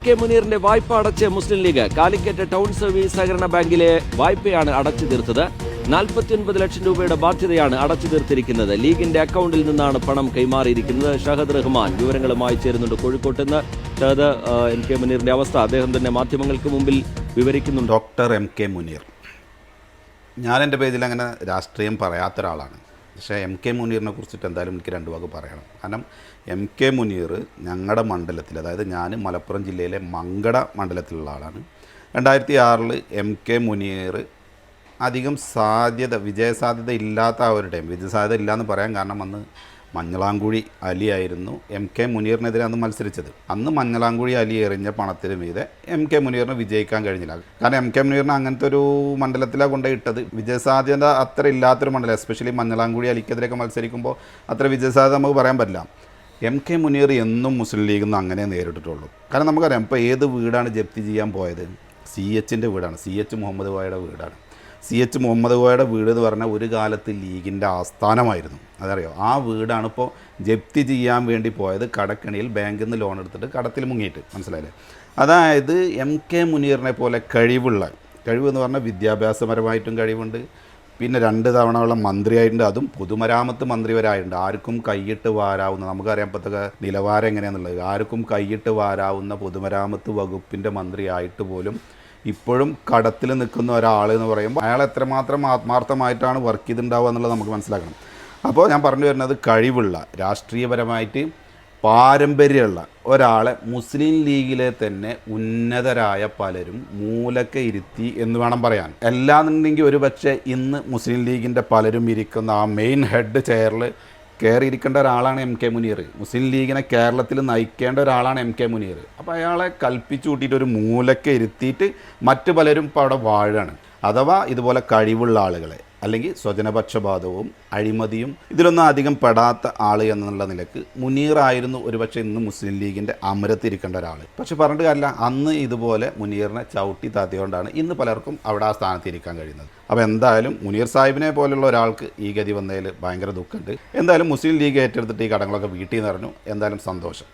K മുനീറിന്റെ വായ്പ അടച്ച് മുസ്ലിം league. Calicut town service സഹകരണ ബാങ്കിലെ വായ്പയാണ് അടച്ചു തീർത്തത്. 49 ലക്ഷം രൂപയുടെ ബാധ്യതയാണ് അടച്ചു തീർത്തിരിക്കുന്നത്. ലീഗിന്റെ അക്കൗണ്ടിൽ നിന്നാണ് പണം കൈമാറിയിരിക്കുന്നത്. ഷഹദ് റഹ്മാൻ വിവരങ്ങളുമായി ചേരുന്നുണ്ട് കോഴിക്കോട്ട് നിന്ന്. ഷഹദ്, എം കെ മുനീറിന്റെ അവസ്ഥ അദ്ദേഹം തന്നെ മാധ്യമങ്ങൾക്ക് മുമ്പിൽ വിവരിക്കുന്നുണ്ട്. ഡോക്ടർ എം കെ മുനീർ, ഞാൻ എൻ്റെ പേജിൽ അങ്ങനെ രാഷ്ട്രീയം പറയാത്ത ഒരാളാണ്. പക്ഷേ എം കെ മുനീറിനെ കുറിച്ചിട്ട് എന്തായാലും എനിക്ക് രണ്ട് വാക്ക് പറയണം. കാരണം എം കെ മുനീർ ഞങ്ങളുടെ മണ്ഡലത്തിൽ, അതായത് ഞാൻ മലപ്പുറം ജില്ലയിലെ മങ്കട മണ്ഡലത്തിലുള്ള ആളാണ്. 2006 എം കെ മുനീർ അധികം വിജയസാധ്യത ഇല്ലാത്ത ആ ഒരു ടൈം, വിജയസാധ്യത ഇല്ലയെന്ന് പറയാൻ കാരണം അന്ന് മഞ്ഞളാംകുഴി അലി ആയിരുന്നു എം കെ മുനീറിനെതിരെ അന്ന് മത്സരിച്ചത്. അന്ന് മഞ്ഞളാംകുഴി അലി എറിഞ്ഞ പണത്തിന് മീതെ എം കെ മുനീറിന് വിജയിക്കാൻ കഴിഞ്ഞില്ല. കാരണം എം കെ മുനീറിന് അങ്ങനത്തെ ഒരു മണ്ഡലത്തിലാണ് കൊണ്ടുപോയി ഇട്ടത്. വിജയസാധ്യത അത്ര ഇല്ലാത്തൊരു മണ്ഡലം, എസ്പെഷ്യലി മഞ്ഞളാംകുഴി അലിക്കെതിരെയൊക്കെ മത്സരിക്കുമ്പോൾ അത്ര വിജയസാധ്യത നമുക്ക് പറയാൻ പറ്റില്ല. എം കെ മുനീർ എന്നും മുസ്ലിം ലീഗിൽ നിന്ന് അങ്ങനെ നേരിട്ടിട്ടുള്ളൂ. കാരണം നമുക്കറിയാം, ഇപ്പോൾ ഏത് വീടാണ് ജപ്തി ചെയ്യാൻ പോയത്? CHൻ്റെ വീടാണ്, CH മുഹമ്മദ് കോയയുടെ വീടാണ്. CH മുഹമ്മദ് കോയയുടെ വീട് എന്ന് പറഞ്ഞാൽ ഒരു കാലത്ത് ലീഗിൻ്റെ ആസ്ഥാനമായിരുന്നു, അതറിയോ. ആ വീടാണ് ഇപ്പോൾ ജപ്തി ചെയ്യാൻ വേണ്ടി പോയത്. കടക്കണിയിൽ ബാങ്കിൽ നിന്ന് ലോൺ എടുത്തിട്ട് കടത്തിൽ മുങ്ങിയിട്ട്, മനസ്സിലായില്ലേ? അതായത് എം കെ മുനീറിനെ പോലെ കഴിവെന്ന് പറഞ്ഞാൽ വിദ്യാഭ്യാസപരമായിട്ടും കഴിവുണ്ട്, പിന്നെ 2 തവണയുള്ള മന്ത്രിയായിട്ടുണ്ട്, അതും പൊതുമരാമത്ത് മന്ത്രി വരെ ആയിട്ടുണ്ട്. ആർക്കും കൈയിട്ട് വാരാവുന്ന, നമുക്കറിയാം ഇപ്പോഴത്തെ നിലവാരം എങ്ങനെയാണെന്നുള്ളത്, ആർക്കും കൈയിട്ട് വാരാവുന്ന പൊതുമരാമത്ത് വകുപ്പിൻ്റെ മന്ത്രിയായിട്ട് പോലും ഇപ്പോഴും കടത്തിൽ നിൽക്കുന്ന ഒരാൾ എന്ന് പറയുമ്പോൾ അയാൾ എത്രമാത്രം ആത്മാർത്ഥമായിട്ടാണ് വർക്ക് ചെയ്തിട്ടുണ്ടാവുക എന്നുള്ളത് നമുക്ക് മനസ്സിലാക്കണം. അപ്പോൾ ഞാൻ പറഞ്ഞു വരുന്നത്, കഴിവുള്ള, രാഷ്ട്രീയപരമായിട്ട് പാരമ്പര്യമുള്ള ഒരാളെ മുസ്ലിം ലീഗിലെ തന്നെ ഉന്നതരായ പലരും മൂലക്കെ ഇരുത്തി എന്ന് വേണം പറയാൻ. എല്ലാന്നുണ്ടെങ്കിൽ ഒരു പക്ഷേ ഇന്ന് മുസ്ലിം ലീഗിൻ്റെ പലരും ഇരിക്കുന്ന ആ മെയിൻ ഹെഡ് ചെയറിൽ കയറിയിരിക്കേണ്ട ഒരാളാണ് എം കെ മുനീർ. മുസ്ലിം ലീഗിനെ കേരളത്തിൽ നയിക്കേണ്ട ഒരാളാണ് എം കെ മുനീർ. അപ്പോൾ അയാളെ കൽപ്പിച്ചു കൂട്ടിയിട്ട് ഒരു മൂലക്കെ ഇരുത്തിയിട്ട് മറ്റു പലരും ഇപ്പോൾ അവിടെ വാഴാണ്. അഥവാ ഇതുപോലെ കഴിവുള്ള ആളുകളെ, അല്ലെങ്കിൽ സ്വജനപക്ഷപാതവും അഴിമതിയും ഇതിലൊന്നും അധികം പെടാത്ത ആൾ എന്നുള്ള നിലക്ക് മുനീറായിരുന്നു ഒരുപക്ഷെ ഇന്ന് മുസ്ലിം ലീഗിൻ്റെ അമരത്തിരിക്കേണ്ട ഒരാൾ. പക്ഷെ പറഞ്ഞിട്ട് കാര്യമില്ല, അന്ന് ഇതുപോലെ മുനീറിനെ ചവിട്ടി താത്തിയോണ്ടാണ് ഇന്ന് പലർക്കും അവിടെ ആ സ്ഥാനത്തിരിക്കാൻ കഴിയുന്നത്. അപ്പോൾ എന്തായാലും മുനീർ സാഹിബിനെ പോലുള്ള ഒരാൾക്ക് ഈ ഗതി വന്നതിൽ ഭയങ്കര ദുഃഖമുണ്ട്. എന്തായാലും മുസ്ലിം ലീഗ് ഏറ്റെടുത്തിട്ട് ഈ കടങ്ങളൊക്കെ വീട്ടിൽ നിന്ന് പറഞ്ഞു. എന്തായാലും സന്തോഷം.